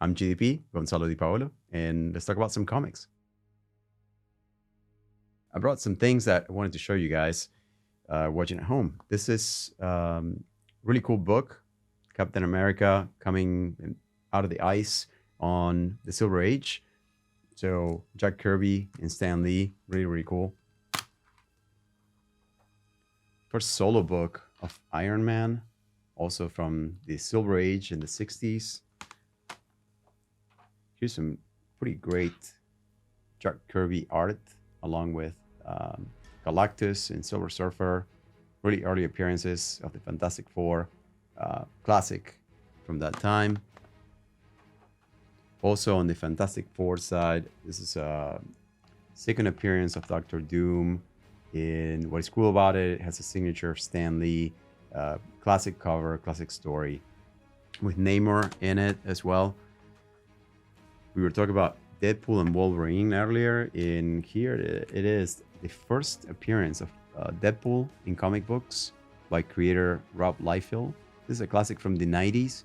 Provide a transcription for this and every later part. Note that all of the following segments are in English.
I'm GDP, Gonzalo Di Paolo, and let's talk about some comics. I brought some things that I wanted to show you guys watching at home. This is really cool book, Captain America coming out of the ice on the Silver Age. So Jack Kirby and Stan Lee, really, really cool. First solo book of Iron Man, also from the Silver Age in the 60s. Here's some pretty great Jack Kirby art, along with Galactus and Silver Surfer. Really early appearances of the Fantastic Four, classic from that time. Also on the Fantastic Four side, this is a second appearance of Doctor Doom. In what is cool about it, it has a signature of Stan Lee, classic cover, classic story, with Namor in it as well. We were talking about Deadpool and Wolverine earlier. In here, it is the first appearance of Deadpool in comic books by creator Rob Liefeld. This is a classic from the 90s.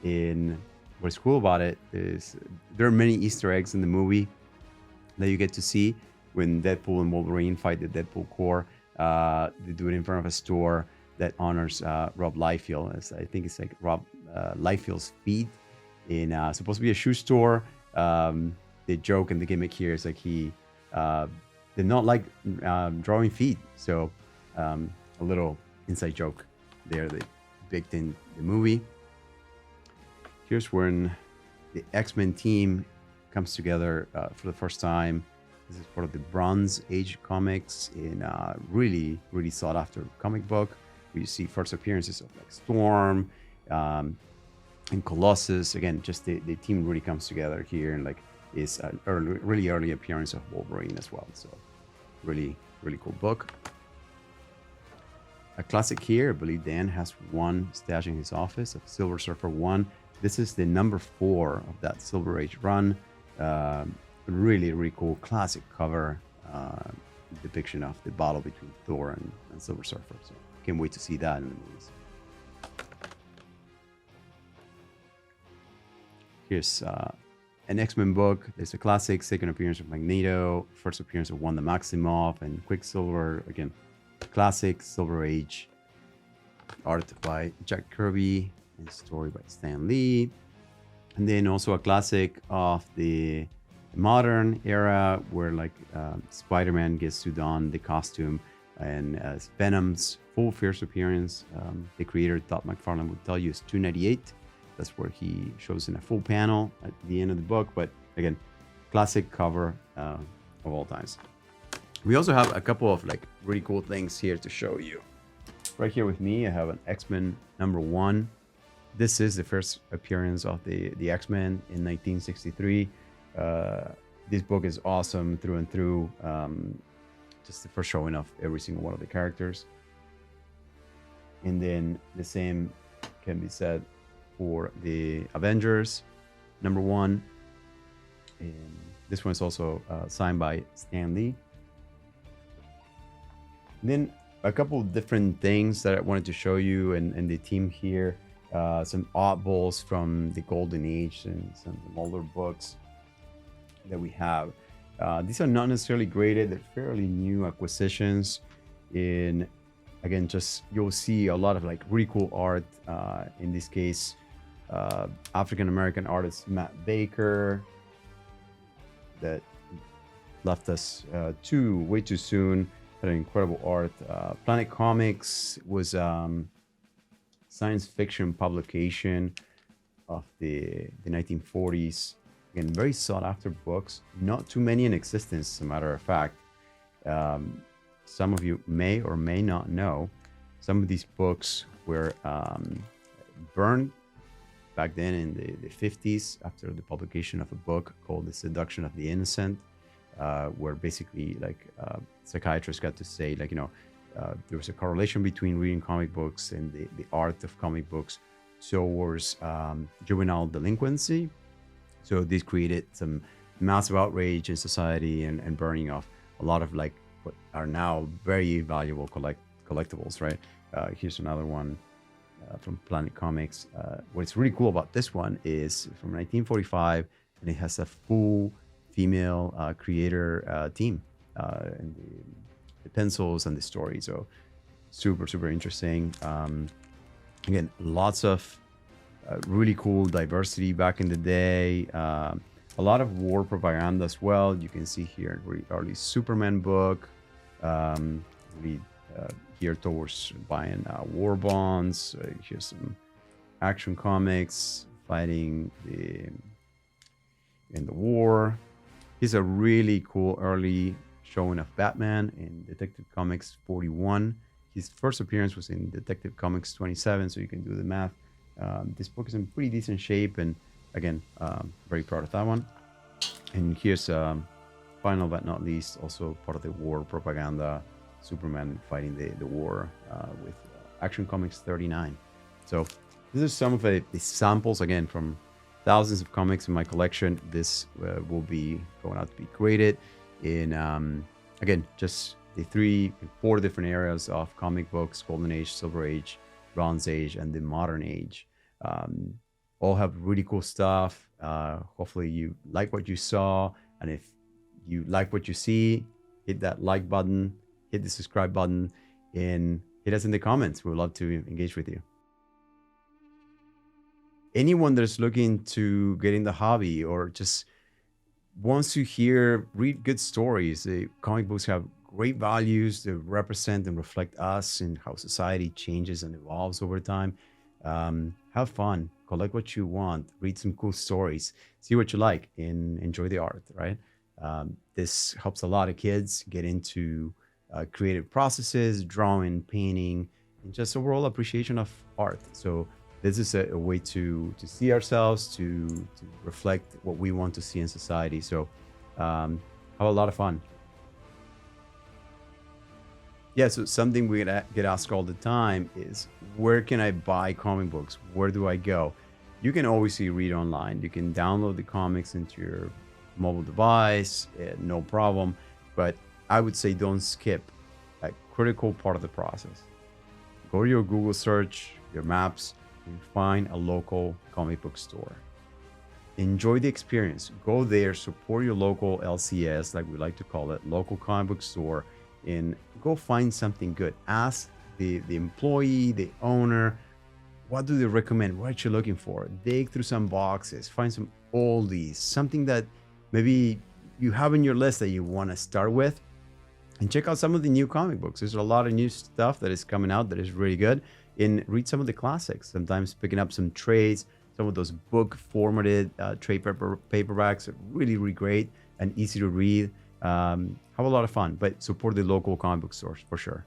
In what's cool about it is there are many Easter eggs in the movie that you get to see when Deadpool and Wolverine fight the Deadpool Corps. They do it in front of a store that honors Rob Liefeld. I think it's like Rob Liefeld's feet in supposed to be a shoe store. The joke and the gimmick here is like he did not like drawing feet. So a little inside joke there that baked in the movie. Here's when the X-Men team comes together for the first time. This is part of the Bronze Age comics in a really, really sought after comic book. Where you see first appearances of like Storm and Colossus. Again, just the team really comes together here, and like is an really early appearance of Wolverine as well. So really, really cool book. A classic here, I believe Dan has one stashed in his office of Silver Surfer 1. This is the number 4 of that Silver Age run. Really, really cool classic cover depiction of the battle between Thor and Silver Surfer. So can't wait to see that in the movies. Here's an X-Men book. There's a classic, second appearance of Magneto, first appearance of Wanda Maximoff and Quicksilver. Again, classic Silver Age art by Jack Kirby and story by Stan Lee. And then also a classic of the modern era where like Spider-Man gets to don the costume, and Venom's full first appearance, the creator Todd McFarlane would tell you is 298. That's where he shows in a full panel at the end of the book. But again, classic cover of all times. We also have a couple of like really cool things here to show you. Right here with me, I have an X-Men number 1. This is the first appearance of the X-Men in 1963. This book is awesome through and through. Just the first showing of every single one of the characters. And then the same can be said for the Avengers number 1. And this one is also signed by Stan Lee. And then a couple of different things that I wanted to show you and the team here. Some oddballs from the Golden Age and some older books that we have. These are not necessarily graded. They're fairly new acquisitions. In again, just you'll see a lot of like really cool art. In this case, African American artist Matt Baker that left us way too soon. Had an incredible art. Planet Comics was science fiction publication of the 1940s. Again, very sought after books. Not too many in existence, as a matter of fact. Some of you may or may not know, some of these books were burned back then in the 50s after the publication of a book called The Seduction of the Innocent, where basically like psychiatrists got to say like, there was a correlation between reading comic books and the art of comic books towards juvenile delinquency. So this created some massive outrage in society and burning of a lot of like what are now very valuable collectibles, right? Here's another one from Planet Comics. What's really cool about this one is from 1945, and it has a full female creator team, and the pencils and the story. So super, super interesting. Again, lots of really cool diversity back in the day. A lot of war propaganda as well. You can see here really early Superman book. Really geared towards buying war bonds. Here's some action comics fighting in the war. Here's a really cool early showing of Batman in Detective Comics 41. His first appearance was in Detective Comics 27, so you can do the math. This book is in pretty decent shape, and again, very proud of that one. And here's final but not least, also part of the war propaganda, Superman fighting the war with Action Comics 39. So these are some of the samples, again, from thousands of comics in my collection. This will be going out to be graded in, again, just the 4 different eras of comic books: Golden Age, Silver Age, Bronze Age, and the Modern Age. All have really cool stuff. Hopefully you like what you saw, and if you like what you see, hit that like button, hit the subscribe button, and hit us in the comments. We would love to engage with you. Anyone that's looking to get in the hobby or just wants to read good stories, the comic books have great values. They represent and reflect us and how society changes and evolves over time. Have fun, collect what you want, read some cool stories, see what you like, and enjoy the art, right? This helps a lot of kids get into creative processes, drawing, painting, and just overall appreciation of art. So this is a way to see ourselves, to reflect what we want to see in society. So have a lot of fun. Yeah, so something we get asked all the time is, where can I buy comic books? Where do I go? You can always read online. You can download the comics into your mobile device, no problem. But I would say don't skip a critical part of the process. Go to your Google search, your maps, and find a local comic book store. Enjoy the experience. Go there, support your local LCS, like we like to call it, local comic book store, and go find something good. Ask the employee, the owner, what do they recommend? What are you looking for? Dig through some boxes, find some oldies, something that maybe you have in your list that you want to start with, and check out some of the new comic books. There's a lot of new stuff that is coming out that is really good. And read some of the classics. Sometimes picking up some trades, some of those book formatted trade paperbacks are really, really great and easy to read. Have a lot of fun, but support the local comic book stores for sure.